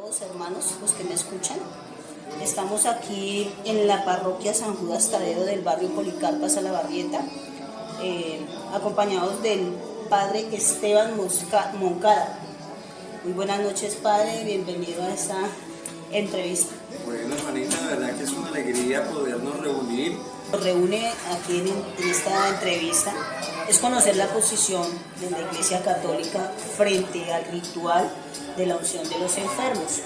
todos hermanos, los que me escuchan. Estamos aquí en la parroquia San Judas Tadeo del barrio Policarpa, Salabarrieta, acompañados del padre Esteban Moncada. Muy buenas noches, padre, bienvenido a esta entrevista. Bueno, Juanita, la verdad que es una alegría podernos reunir. Nos reúne aquí en esta entrevista es conocer la posición de la Iglesia Católica frente al ritual de la unción de los enfermos.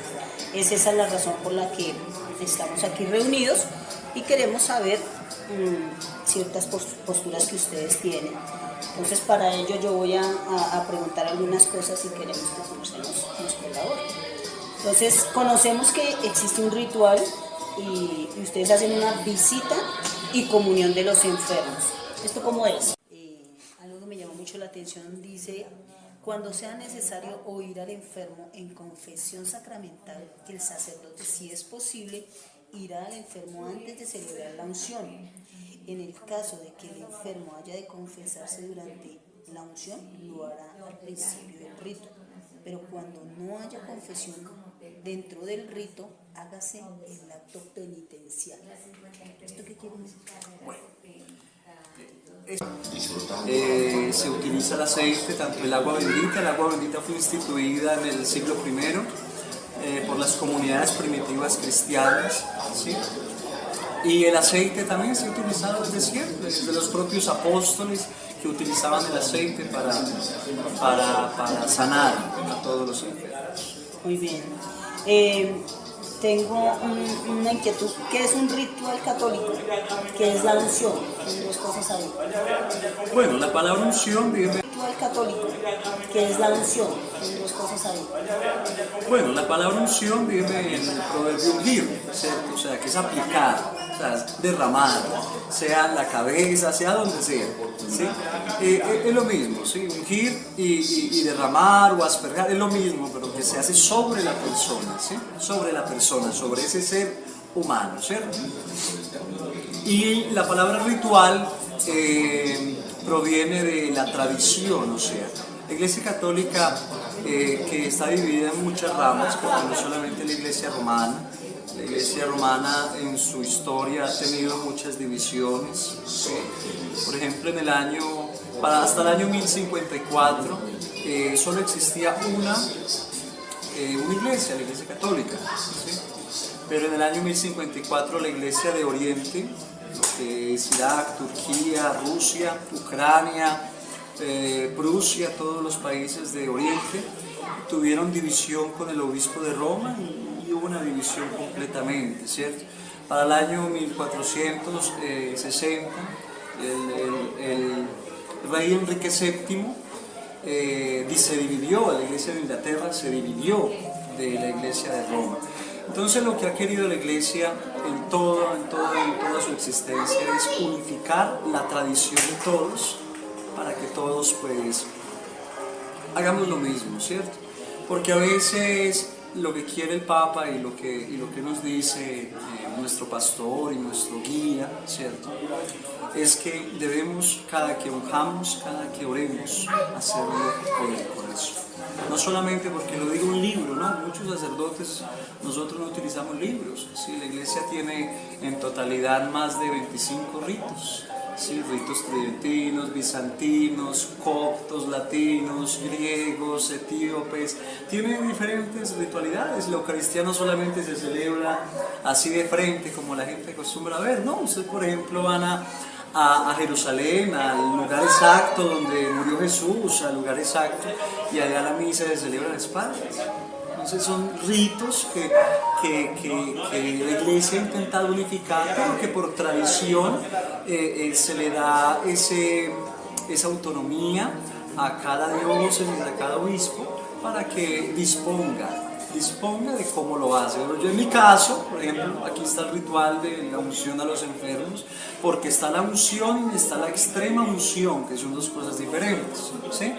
Es esa la razón por la que estamos aquí reunidos y queremos saber ciertas posturas que ustedes tienen. Entonces, para ello yo voy a preguntar algunas cosas y queremos que se nos colabore. Entonces, conocemos que existe un ritual y ustedes hacen una visita y comunión de los enfermos. ¿Esto cómo es? Algo que me llamó mucho la atención dice: cuando sea necesario oír al enfermo en confesión sacramental, el sacerdote, si es posible, irá al enfermo antes de celebrar la unción. En el caso de que el enfermo haya de confesarse durante la unción, lo hará al principio del rito. Pero cuando no haya confesión dentro del rito, hágase el acto penitencial. ¿Esto qué quiere decir? Bueno, se utiliza el aceite, tanto el agua bendita. El agua bendita fue instituida en el siglo I por las comunidades primitivas cristianas, ¿sí? Y el aceite también se ha utilizado desde siempre, desde los propios apóstoles que utilizaban el aceite para sanar a todos los enfermos. Muy bien. Tengo una inquietud. ¿Qué es un ritual católico? ¿Qué es la unción? Son dos cosas ahí. Bueno, la palabra unción viene... Ritual católico. ¿Qué es la unción? Son dos cosas ahí. Bueno, la palabra unción viene en el proverbio ungir, ¿cierto? O sea, que es aplicar, o sea, derramar, sea en la cabeza, sea donde sea, ¿sí? Es lo mismo, ¿sí? Ungir y derramar o aspergar es lo mismo, pero que se hace sobre la persona, ¿sí? Sobre la persona, sobre ese ser humano, ¿cierto? Y la palabra ritual proviene de la tradición, o sea, la Iglesia Católica que está dividida en muchas ramas, porque no solamente la Iglesia Romana. La Iglesia Romana en su historia ha tenido muchas divisiones, ¿sí? Por ejemplo, hasta el año 1054 solo existía una iglesia, la Iglesia Católica, ¿sí? Pero en el año 1054 la Iglesia de Oriente, lo que es Irak, Turquía, Rusia, Ucrania, Prusia, todos los países de Oriente, tuvieron división con el obispo de Roma y hubo una división completamente, ¿cierto? Para el año 1460, el rey Enrique VII se dividió, la Iglesia de Inglaterra se dividió de la Iglesia de Roma. Entonces lo que ha querido la Iglesia en toda su existencia es unificar la tradición de todos, para que todos pues hagamos lo mismo, ¿cierto? Porque a veces lo que quiere el Papa y lo que nos dice nuestro pastor y nuestro guía, ¿cierto? Es que debemos, cada que unjamos, cada que oremos, hacerlo con el corazón. No solamente porque lo diga un libro, ¿no? Muchos sacerdotes, nosotros no utilizamos libros, ¿sí? La Iglesia tiene en totalidad más de 25 ritos. Sí, ritos tridentinos, bizantinos, coptos, latinos, griegos, etíopes, tienen diferentes ritualidades. La Eucaristía no solamente se celebra así de frente como la gente acostumbra a ver, no, ustedes por ejemplo van a Jerusalén, al lugar exacto donde murió Jesús, al lugar exacto, y allá la misa se celebra de espaldas. Entonces son ritos que la Iglesia ha intentado unificar, pero que por tradición se le da esa autonomía a cada diócesis, a cada obispo, para que disponga de cómo lo hace. Yo en mi caso, por ejemplo, aquí está el ritual de la unción a los enfermos, porque está la unción y está la extrema unción, que son dos cosas diferentes, ¿sí?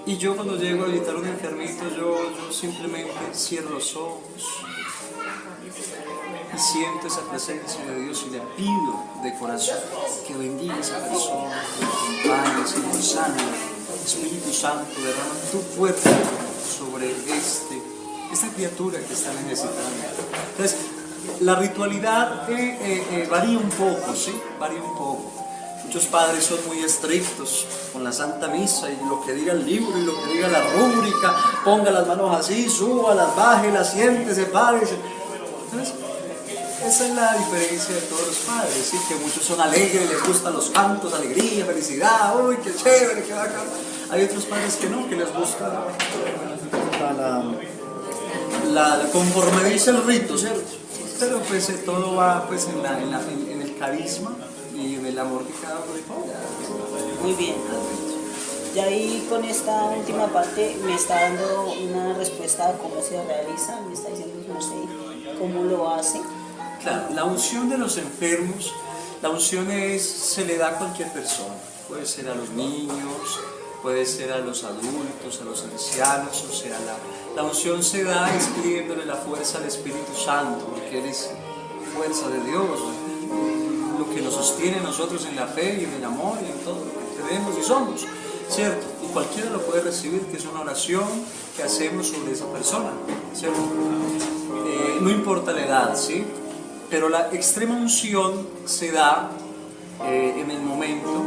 Y yo cuando llego a visitar a un enfermito, yo simplemente cierro los ojos y siento esa presencia de Dios y le pido de corazón que bendiga a esa persona, que lo acompañe, Señor Santo, Espíritu Santo, derrama tu fuerza sobre este esta criatura que está necesitando. Entonces, la ritualidad varía un poco, ¿sí? Varía un poco. Muchos padres son muy estrictos con la Santa Misa y lo que diga el libro y lo que diga la rúbrica, ponga las manos así, súbalas, bájelas, siéntese, párese. Entonces, esa es la diferencia de todos los padres, ¿sí? Que muchos son alegres, les gustan los cantos, alegría, felicidad, uy, qué chévere, qué bacán. Hay otros padres que no, que les gusta conforme dice el rito, ¿cierto? Pero pues todo va pues en el carisma y en el amor que cada uno le ponga. Muy bien. Y ahí con esta última parte me está dando una respuesta a cómo se realiza, me está diciendo, no sé, cómo lo hace. Claro, la unción de los enfermos, la unción se le da a cualquier persona, puede ser a los niños, puede ser a los adultos, a los ancianos, o sea, la unción se da expidiéndole la fuerza al Espíritu Santo, porque Él es fuerza de Dios, lo que nos sostiene a nosotros en la fe y en el amor y en todo lo que tenemos y somos, ¿cierto? Y cualquiera lo puede recibir, que es una oración que hacemos sobre esa persona, ¿cierto? No importa la edad, ¿sí? Pero la extrema unción se da en el momento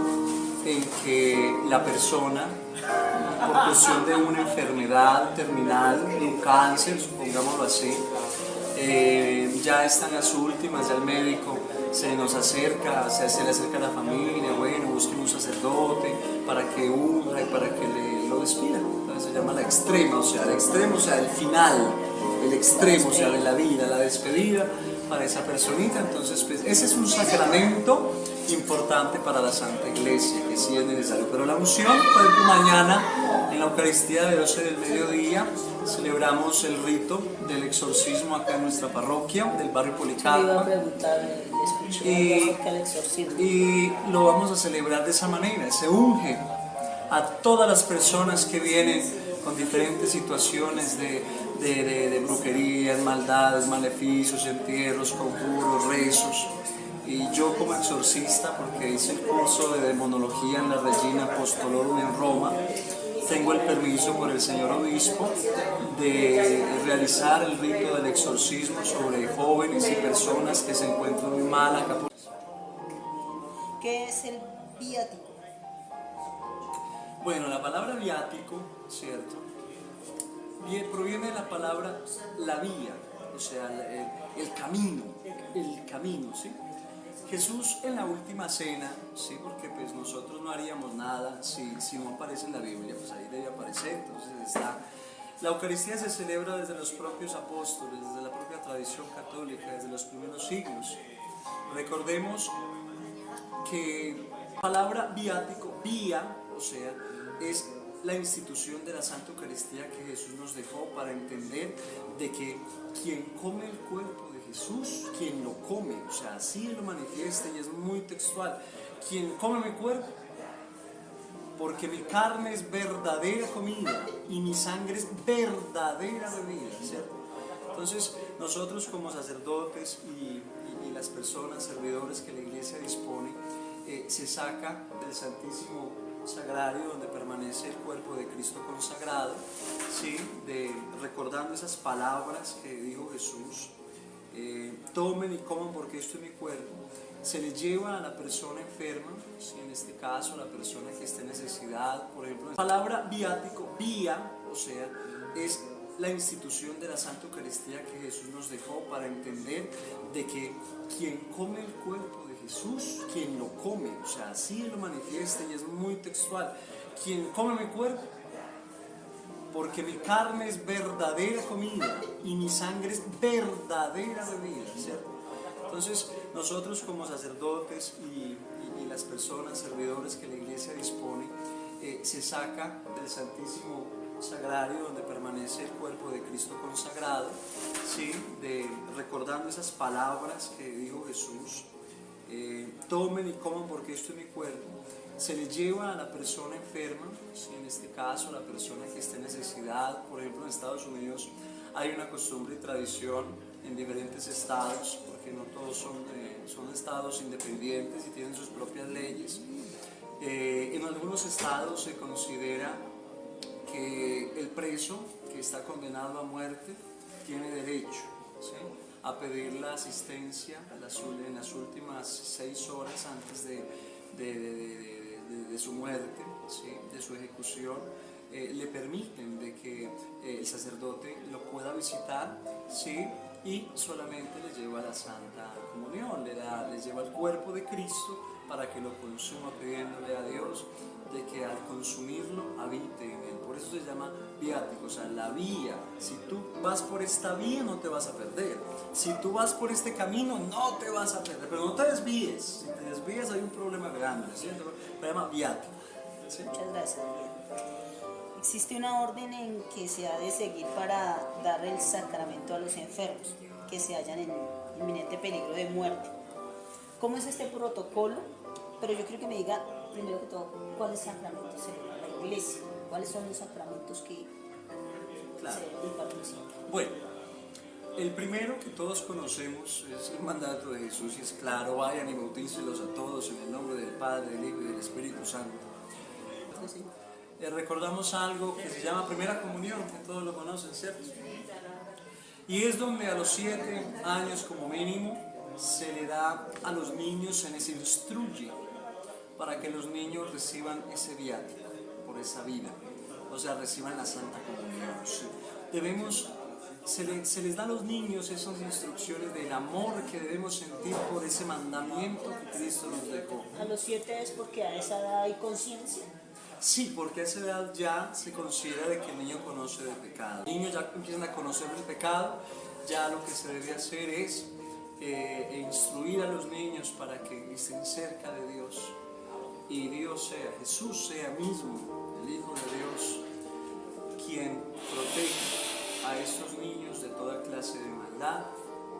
en que la persona, por cuestión de una enfermedad terminal, un cáncer, supongámoslo así, ya están las últimas, ya el médico se nos acerca, se le acerca a la familia, bueno, busquen un sacerdote para que unja y para que lo despida. Entonces se llama la extrema, o sea, el extremo, o sea, el final, el extremo, o sea, de la vida, la despedida para esa personita. Entonces, pues, ese es un sacramento importante para la Santa Iglesia, que sí es necesario. Pero la unción, por ejemplo, mañana en la Eucaristía de 12 del mediodía celebramos el rito del exorcismo acá en nuestra parroquia, del barrio Policarpa. Iba a preguntar, el exorcismo. Y lo vamos a celebrar de esa manera, se unge a todas las personas que vienen con diferentes situaciones de brujerías, maldades, maleficios, entierros, conjuros, rezos. Y yo como exorcista, porque hice el curso de demonología en la Regina Apostolorum en Roma, tengo el permiso por el señor obispo de realizar el rito del exorcismo sobre jóvenes y personas que se encuentran muy mal acá. ¿Qué es el viático? Bueno, la palabra viático, ¿cierto? Proviene de la palabra la vía, o sea, el camino, ¿sí? Jesús en la última cena, ¿sí? Porque pues nosotros no haríamos nada si no aparece en la Biblia, pues ahí debe aparecer. Entonces la Eucaristía se celebra desde los propios apóstoles, desde la propia tradición católica, desde los primeros siglos. Recordemos que la palabra viático, vía, o sea, es la institución de la Santa Eucaristía que Jesús nos dejó para entender de que quien come el cuerpo de Jesús, quien lo come, o sea, así Él lo manifiesta y es muy textual, quien come mi cuerpo, porque mi carne es verdadera comida y mi sangre es verdadera bebida, ¿cierto? Entonces nosotros como sacerdotes y las personas, servidores que la Iglesia dispone, se saca del Santísimo Sagrario donde permanece el cuerpo de Cristo consagrado, ¿sí? Recordando esas palabras que dijo Jesús, tomen y coman porque esto es mi cuerpo. Se le lleva a la persona enferma, ¿sí? En este caso a la persona que esté en necesidad, por ejemplo. La palabra viático, vía, o sea, es la institución de la Santa Eucaristía que Jesús nos dejó para entender de que quien come el cuerpo de Jesús, quien lo come, o sea, así Él lo manifiesta y es muy textual, quien come mi cuerpo, porque mi carne es verdadera comida y mi sangre es verdadera bebida, ¿cierto? Entonces nosotros como sacerdotes y las personas, servidores que la Iglesia dispone, se saca del Santísimo Sagrario donde permanece el cuerpo de Cristo consagrado, ¿sí? Recordando esas palabras que dijo Jesús, tomen y coman porque esto es mi cuerpo. Se le lleva a la persona enferma, ¿sí? En este caso la persona que esté en necesidad. Por ejemplo, en Estados Unidos hay una costumbre y tradición en diferentes estados, porque no todos son estados independientes y tienen sus propias leyes. En algunos estados se considera que el preso que está condenado a muerte tiene derecho, ¿sí?, a pedir la asistencia en las últimas 6 horas antes de su muerte, ¿sí?, de su ejecución. Le permiten de que el sacerdote lo pueda visitar, ¿sí?, y solamente le lleva la Santa Comunión, le lleva el cuerpo de Cristo para que lo consuma, pidiéndole a Dios de que al consumirlo habite en él. Por eso se llama viático, o sea, la vía. Si tú vas por esta vía no te vas a perder, si tú vas por este camino no te vas a perder, pero no te desvíes. Si te desvías hay un problema grande, ¿cierto? Se llama viático, ¿sí? Muchas gracias. Existe una orden en que se ha de seguir para dar el sacramento a los enfermos que se hallan en inminente peligro de muerte. ¿Cómo es este protocolo? Pero yo quiero que me diga, primero que todo, ¿cuáles sacramentos celebra la Iglesia? ¿Cuáles son los sacramentos que se imparten siempre? Bueno, el primero que todos conocemos es el mandato de Jesús y es claro: vayan y bautícenlos a todos en el nombre del Padre, del Hijo y del Espíritu Santo. Sí. Recordamos algo que se llama primera comunión, que todos lo conocen, ¿cierto? Y es donde a los 7 años como mínimo se le da a los niños, se les instruye para que los niños reciban ese viático por esa vida, o sea, reciban la Santa Comunión. Se les da a los niños esas instrucciones del amor que debemos sentir por ese mandamiento que Cristo nos dejó. ¿A los 7 es porque a esa edad hay conciencia? Sí, porque a esa edad ya se considera de que el niño conoce del pecado. Los niños ya empiezan a conocer el pecado, ya lo que se debe hacer es instruir a los niños para que estén cerca de Dios. Y Jesús sea mismo, el Hijo de Dios, quien protege a estos niños de toda clase de maldad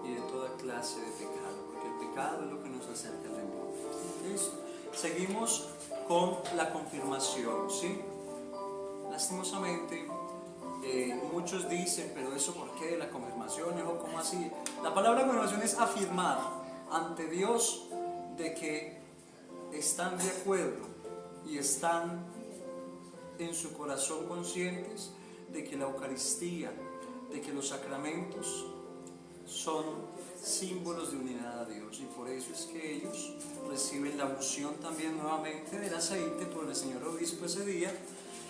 y de toda clase de pecado, porque el pecado es lo que nos acerca al demonio. ¿Listo? Seguimos con la confirmación, ¿sí? Lastimosamente, muchos dicen, pero eso ¿por qué? La confirmación, ¿o cómo así? La palabra confirmación es afirmar ante Dios de que están de acuerdo y están en su corazón conscientes de que la Eucaristía, de que los sacramentos son símbolos de unidad a Dios, y por eso es que ellos reciben la unción también nuevamente del aceite por el señor obispo ese día.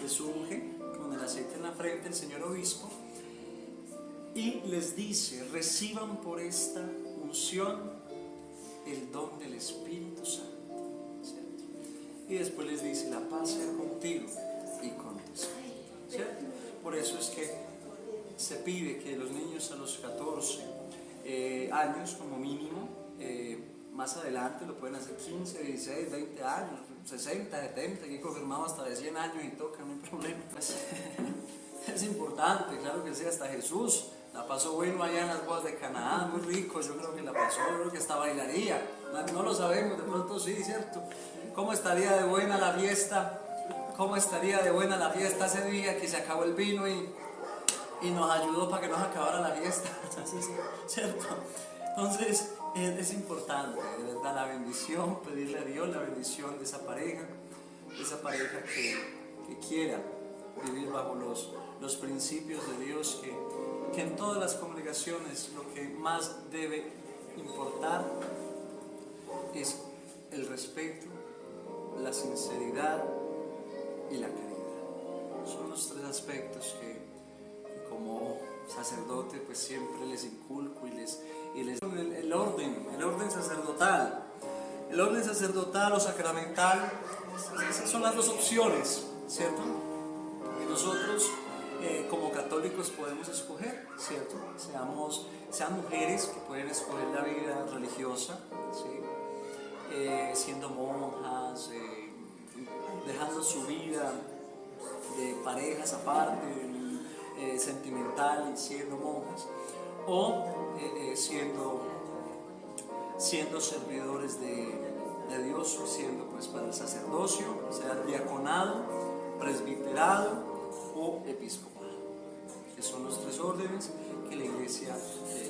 Les unge con el aceite en la frente el señor obispo y les dice: reciban por esta unción el don del Espíritu Santo, ¿cierto? Y después les dice: la paz sea contigo y con tu espíritu, ¿cierto? Por eso es que se pide que los niños a los 14 años como mínimo, más adelante lo pueden hacer 15, 16, 20 años, 60, 70, aquí confirmado hasta de 100 años y toca, no hay problema. Pues, es importante, claro que sí, hasta Jesús la pasó bueno allá en las bodas de Canaán, muy rico, yo creo que la pasó, yo creo que hasta bailaría, no lo sabemos, de pronto sí, ¿cierto? ¿Cómo estaría de buena la fiesta? ¿Cómo estaría de buena la fiesta ese día que se acabó el vino y nos ayudó para que nos acabara la fiesta? ¿Cierto? Entonces es importante, de verdad, la bendición, pedirle a Dios la bendición de esa pareja que quiera vivir bajo los principios de Dios, que en todas las congregaciones lo que más debe importar es el respeto, la sinceridad y la caridad. Son los 3 aspectos que como sacerdote pues siempre les inculco y les el orden sacerdotal o sacramental. Esas son las 2 opciones, ¿cierto? Que nosotros como católicos podemos escoger, ¿cierto? Sean mujeres que pueden escoger la vida religiosa, ¿sí? Siendo monjas, dejando su vida de parejas aparte, sentimental y siendo monjas, o siendo servidores de Dios, siendo pues para el sacerdocio, sea diaconado, presbiterado o episcopado, que son los 3 órdenes que la Iglesia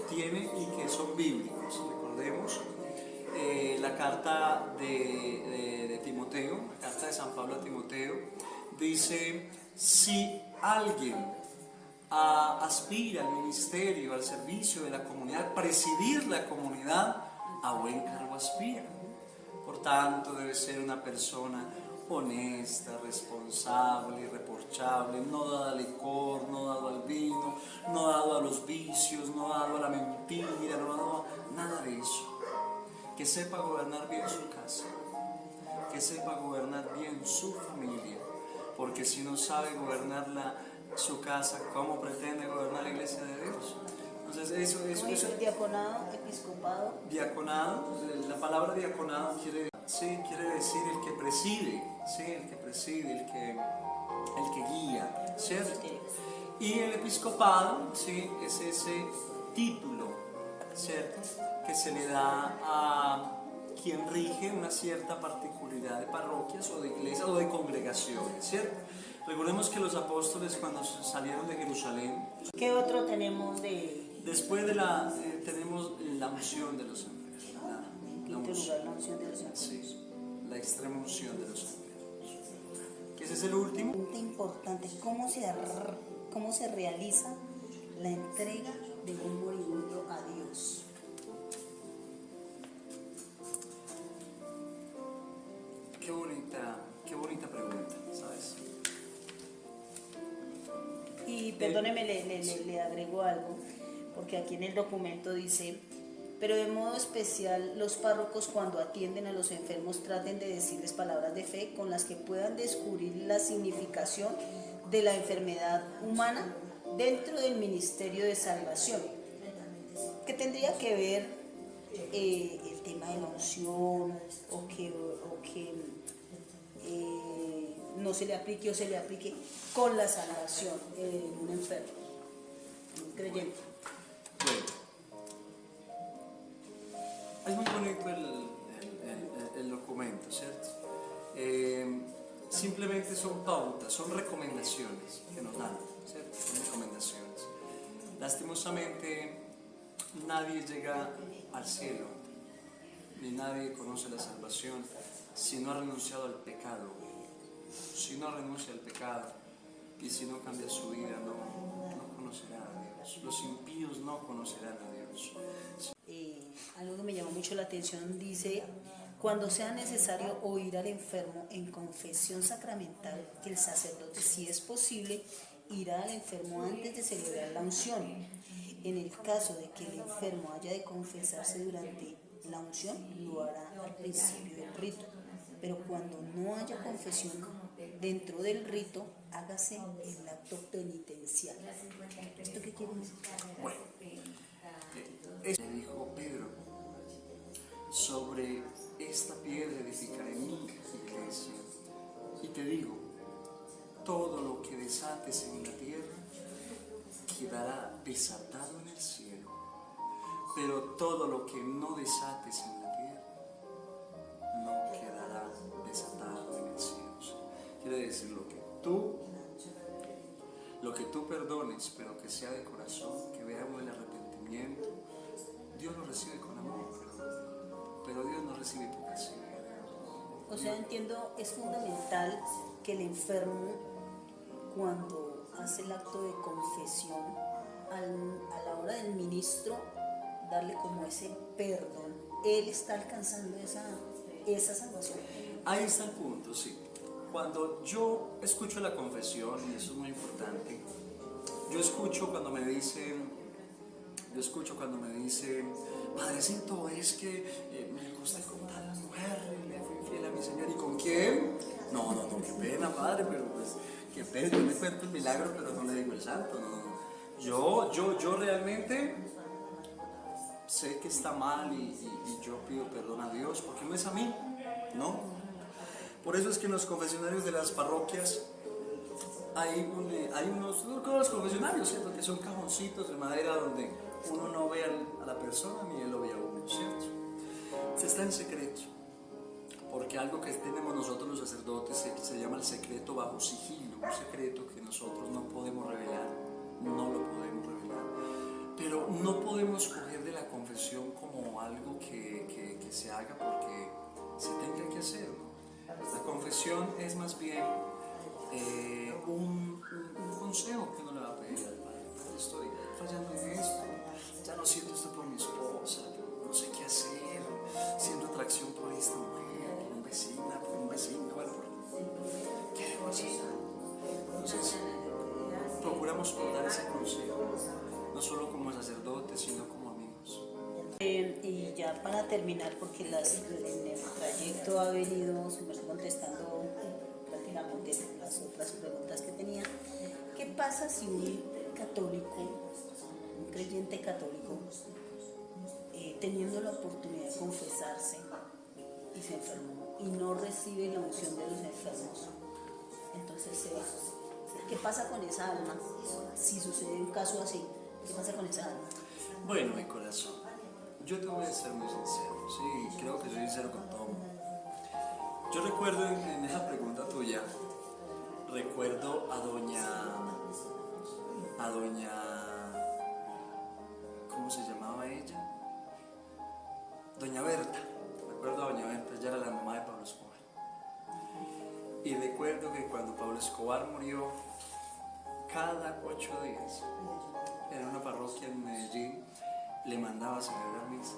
tiene y que son bíblicos. Recordemos la carta de Timoteo, la carta de San Pablo a Timoteo, dice: si alguien aspira al ministerio, al servicio de la comunidad, presidir la comunidad, a buen cargo aspira. Por tanto, debe ser una persona honesta, responsable, irreprochable, no dada al licor, no dado al vino, no dado a los vicios, no dado a la mentira, no dado a nada de eso. Que sepa gobernar bien su casa, que sepa gobernar bien su familia, porque si no sabe gobernar su casa, ¿cómo pretende gobernar la iglesia de Dios? Entonces eso el diaconado, episcopado. Diaconado, la palabra diaconado quiere decir el que preside, ¿sí? el que guía, ¿cierto? Y el episcopado, ¿sí? Es ese título, ¿cierto? Que se le da a quien rige una cierta particularidad de parroquias o de iglesias o de congregaciones, ¿cierto? Recordemos que los apóstoles cuando salieron de Jerusalén, ¿Qué otro tenemos de...? después tenemos la unción de los enfermos. La unción de los enfermos. Sí, la extrema unción de los enfermos. Que ese es el último. Importante, ¿cómo se realiza la entrega de un moribundo a Dios? Qué bonita pregunta, ¿sabes? Y perdóneme, le agrego algo, porque aquí en el documento dice: pero de modo especial los párrocos cuando atienden a los enfermos traten de decirles palabras de fe con las que puedan descubrir la significación de la enfermedad humana dentro del ministerio de salvación. ¿Qué tendría que ver el tema de la unción o que no se le aplique o se le aplique con la salvación en un enfermo, un creyente? Bueno, es muy bonito el documento, ¿cierto? Simplemente son pautas, son recomendaciones que nos dan, ¿cierto? Son recomendaciones. Lastimosamente, nadie llega al cielo, ni nadie conoce la salvación si no ha renunciado al pecado. Si no renuncia al pecado y si no cambia su vida, no conocerá a Dios. Los impíos no conocerán a Dios. Algo que me llamó mucho la atención dice: cuando sea necesario oír al enfermo en confesión sacramental, que el sacerdote, si es posible, irá al enfermo antes de celebrar la unción. En el caso de que el enfermo haya de confesarse durante la unción, lo hará al principio del rito. Pero cuando no haya confesión dentro del rito, hágase el acto penitencial. ¿Esto qué quiere decir? Bueno, le dijo Pedro: sobre esta piedra edificaré mi iglesia. Y te digo, todo lo que desates en la tierra quedará desatado en el cielo, pero todo lo que no desates en la tierra no quedará desatado en el cielo. Quiere decir, lo que tú perdones, pero que sea de corazón, que veamos el arrepentimiento, Dios lo recibe con amor, pero Dios no recibe hipocresía. O sea, entiendo, es fundamental que el enfermo, cuando hace el acto de confesión, a la hora del ministro, darle como ese perdón. Él está alcanzando esa salvación. Ahí está el punto, sí. Cuando yo escucho la confesión, y eso es muy importante, yo escucho cuando me dicen, Padrecito, es que me acosté con tal mujer y le fui infiel a mi Señor. ¿Y con quién? No, qué pena, Padre, pero pues, qué pena, yo le cuento el milagro, pero no le digo el santo, no. Yo realmente sé que está mal y yo pido perdón a Dios, porque no es a mí, ¿no? Por eso es que en los confesionarios de las parroquias hay unos confesionarios, ¿cierto? Que son cajoncitos de madera donde uno no ve a la persona ni él lo ve a uno, ¿cierto? Se está en secreto, porque algo que tenemos nosotros los sacerdotes se llama el secreto bajo sigilo, un secreto que nosotros no podemos revelar, no lo podemos revelar, pero no podemos coger de la confesión como algo que se haga porque se tenga que hacer, ¿no? La confesión es más bien un consejo que uno le va a pedir al Padre. estoy fallando en esto, ya no siento esto por mi esposa, no sé qué hacer, siento atracción por esta mujer, por un vecino, bueno, ¿qué debo hacer? Entonces, procuramos dar ese consejo, no solo como sacerdotes, sino como amigos. Y ya para terminar, porque en el trayecto ha venido contestando prácticamente las otras preguntas que tenía. ¿Qué pasa si un católico, un creyente católico, teniendo la oportunidad de confesarse y se enfermó y no recibe la unción de los enfermos? Entonces, ¿qué pasa con esa alma? Si sucede un caso así, ¿qué pasa con esa alma? Bueno, mi corazón, yo te voy a ser muy sincero, sí, creo que soy sincero con todo. Yo recuerdo en esa pregunta tuya, recuerdo a doña, ¿cómo se llamaba ella? Doña Berta, recuerdo a doña Berta, ella era la mamá de Pablo Escobar. Y recuerdo que cuando Pablo Escobar murió, cada 8 días, en una parroquia en Medellín, le mandaba a celebrar misas.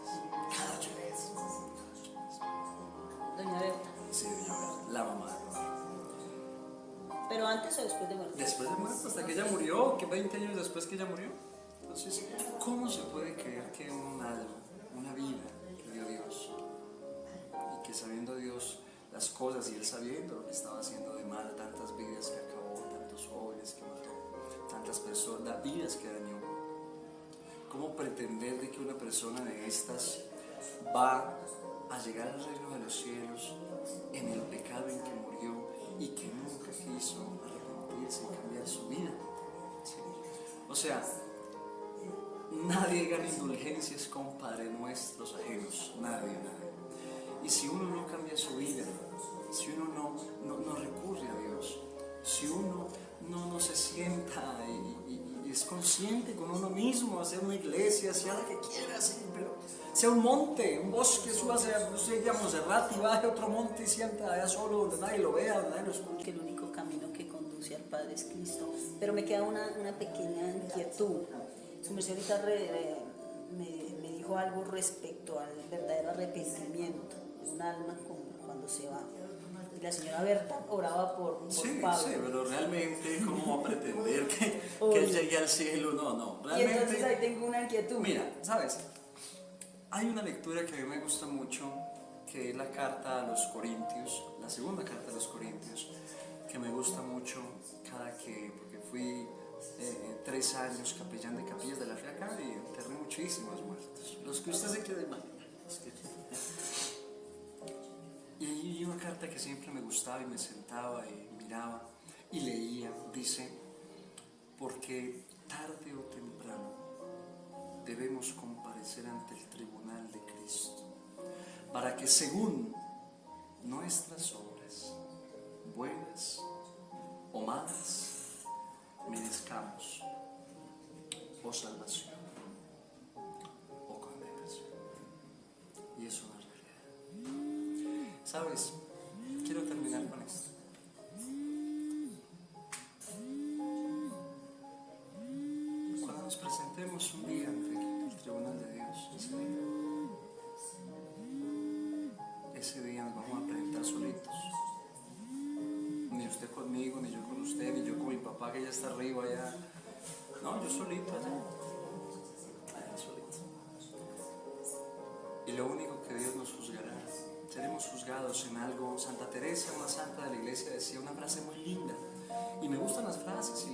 Cada 8 días. Doña Berta. Sí, doña Berta, la mamá de Pablo. ¿Pero antes o después de muerto? Después de muerto, hasta que ella murió, que 20 años después que ella murió. Entonces, ¿cómo se puede creer que un alma, una vida que dio Dios, y que sabiendo Dios las cosas y él sabiendo lo que estaba haciendo de mal, tantas vidas que acabó, tantos jóvenes que mató, tantas personas, vidas que dañó, cómo pretender de que una persona de estas va a llegar al reino de los cielos en el pecado en que murió y que nunca quiso arrepentirse y cambiar su vida? ¿Sí? O sea, nadie gana indulgencias con Padre Nuestros ajenos, nadie. Y si uno no cambia su vida, si uno no recurre a Dios, si uno no se sienta y es consciente con uno mismo, hacer una iglesia, sea la que quiera, así, pero sea un monte, un bosque, suba a Monserrat y baje a otro monte y sienta allá solo donde nadie lo vea, donde nadie lo escuche. Que el único camino que conduce al Padre es Cristo. Pero me queda una pequeña inquietud. Su merced ahorita me dijo algo respecto al verdadero arrepentimiento de un alma cuando se va. Y la señora Berta oraba por Pablo. Sí, pero realmente, ¿cómo va a pretender que él llegue al cielo? No, realmente. Y entonces ahí tengo una inquietud. Mira, ¿sabes? Hay una lectura que a mí me gusta mucho, que es la carta a los Corintios, la segunda carta a los Corintios, que me gusta mucho porque fui 3 años capellán de Capillas de la Fe acá y enterré muchísimos muertos, los que usted se quiere imaginar. Y hay una carta que siempre me gustaba y me sentaba y miraba y leía, dice: porque tarde o temprano debemos comparecer ante el tribunal de Cristo, para que según nuestras obras, buenas o malas, merezcamos o salvación o condenación. Y es una realidad. ¿Sabes? Quiero terminar con esto. Cuando nos presentemos un día ante el tribunal de Dios, ese día nos vamos a presentar solitos. Ni usted conmigo, ni yo con usted, ni yo con mi papá que ya está arriba allá. No, yo solito allá solito. Y lo único que Dios nos juzgará, seremos juzgados en algo. Santa Teresa, una santa de la iglesia, decía una frase muy linda, y me gustan las frases,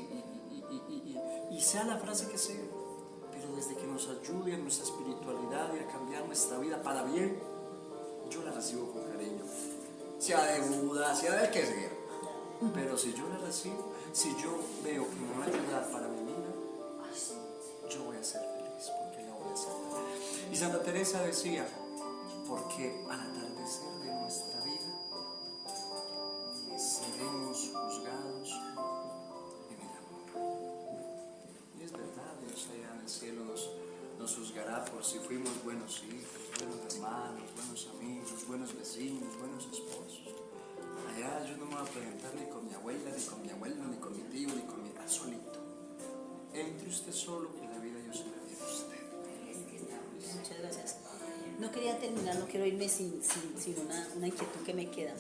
y sea la frase que sea, pero desde que nos ayude a nuestra espiritualidad y a cambiar nuestra vida para bien, yo la recibo con cariño, sea de Buda, sea de que sea. Pero si yo la recibo, si yo veo que me va a ayudar para mi vida, yo voy a ser feliz, porque la voy a hacer. Y Santa Teresa decía: porque al atardecer de nuestra vida seremos juzgados en el amor. Y es verdad, Dios allá en el cielo nos juzgará por si fuimos buenos hijos, buenos hermanos, buenos amigos, buenos vecinos, buenos esposos. Allá yo no me voy a presentar ni con mi abuela, ni con mi abuelo, ni con mi tío, ni con mi... solito. entre usted solo, que la vida yo se la di a usted. Muchas gracias. No quería terminar, no quiero irme sin una inquietud que me queda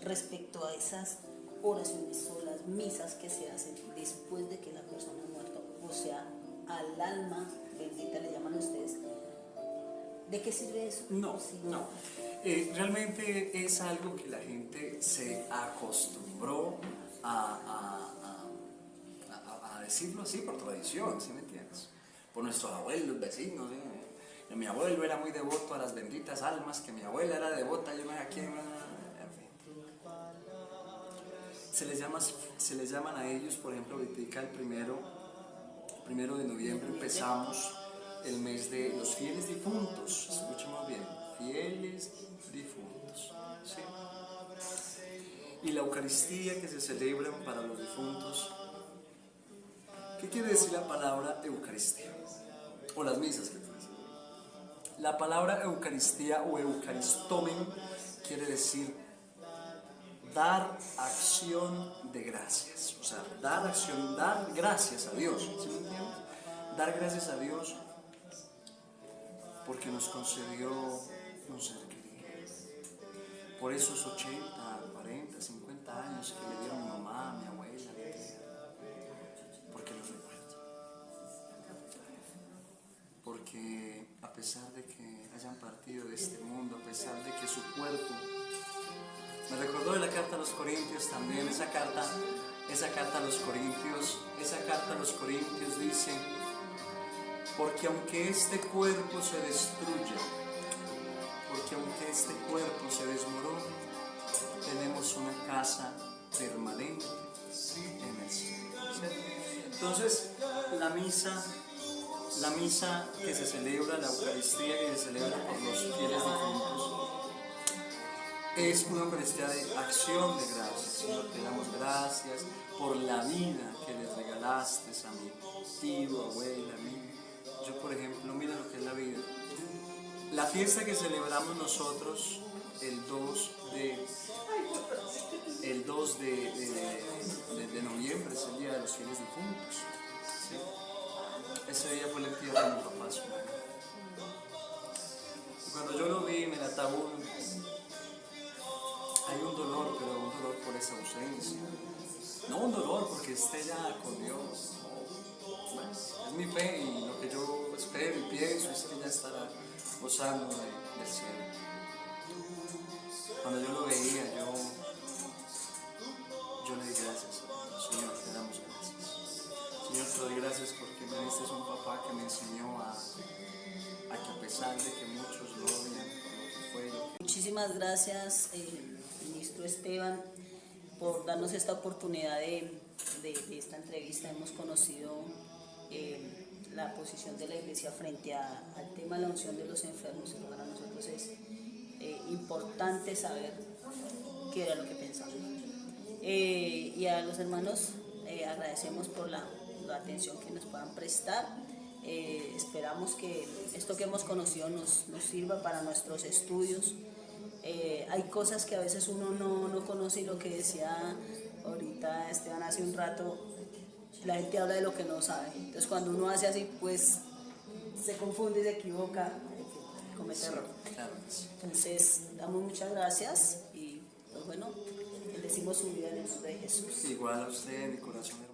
respecto a esas oraciones o las misas que se hacen después de que la persona ha muerto, o sea, al alma bendita le llaman ustedes. ¿De qué sirve eso? No, Sí. no. Realmente es algo que la gente se acostumbró a decirlo así por tradición, ¿sí me entiendes? Por nuestros abuelos, vecinos, ¿sí? Mi abuelo era muy devoto a las benditas almas, que mi abuela era devota, yo no sé a quién, en fin. Se les llaman a ellos, por ejemplo, ahorita el primero de noviembre empezamos el mes de los fieles difuntos, escuchemos bien, fieles difuntos, ¿sí? Y la Eucaristía que se celebran para los difuntos. ¿Qué quiere decir la palabra Eucaristía? O las misas que te dicen. La palabra Eucaristía o Eucaristomen quiere decir dar acción de gracias. O sea, dar gracias a Dios. ¿Sí me entiendes? Dar gracias a Dios porque nos concedió un ser querido. Por esos 80, 40, 50 años que le dieron mi mamá, mi abuela, mi tía. Porque los recuerdo. Porque a pesar de que hayan partido de este mundo, a pesar de que su cuerpo, me recordó de la carta a los Corintios también, esa carta a los Corintios dice, porque aunque este cuerpo se destruya, porque aunque este cuerpo se desmorone, tenemos una casa permanente en el cielo. Entonces, la misa que se celebra, la Eucaristía que se celebra por los fieles difuntos, es una Eucaristía de acción de gracias. Señor, te damos gracias por la vida que les regalaste a mi tío, abuela, a mí. Yo, por ejemplo, mira lo que es la vida. La fiesta que celebramos nosotros el 2 de noviembre es el Día de los Fieles Difuntos. ¿Sí? Ese día fue el entierro de mi papá. Cuando yo lo vi en el ataúd, hay un dolor, pero un dolor por esa ausencia. No un dolor porque esté ya con Dios. Bueno, es mi fe y lo que yo espero y pienso es que ya estará gozando del cielo. Cuando yo lo veía, yo le di gracias. Señor, te damos gracias. Señor, te doy gracias porque me diste un papá que me enseñó a que a pesar de que muchos lo odian por lo que fue. Muchísimas gracias, ministro Esteban, por darnos esta oportunidad de esta entrevista. Hemos conocido la posición de la Iglesia frente al tema de la unción de los enfermos, y para nosotros es importante saber qué era lo que pensamos. Y a los hermanos agradecemos por la atención que nos puedan prestar. Esperamos que esto que hemos conocido nos sirva para nuestros estudios. Hay cosas que a veces uno no conoce, y lo que decía ahorita Esteban hace un rato, la gente habla de lo que no sabe. Entonces cuando uno hace así, pues se confunde y se equivoca, comete error. Claro. Entonces damos muchas gracias y pues bueno, bendecimos su vida en el nombre de Jesús. Igual a usted, mi corazón hermano.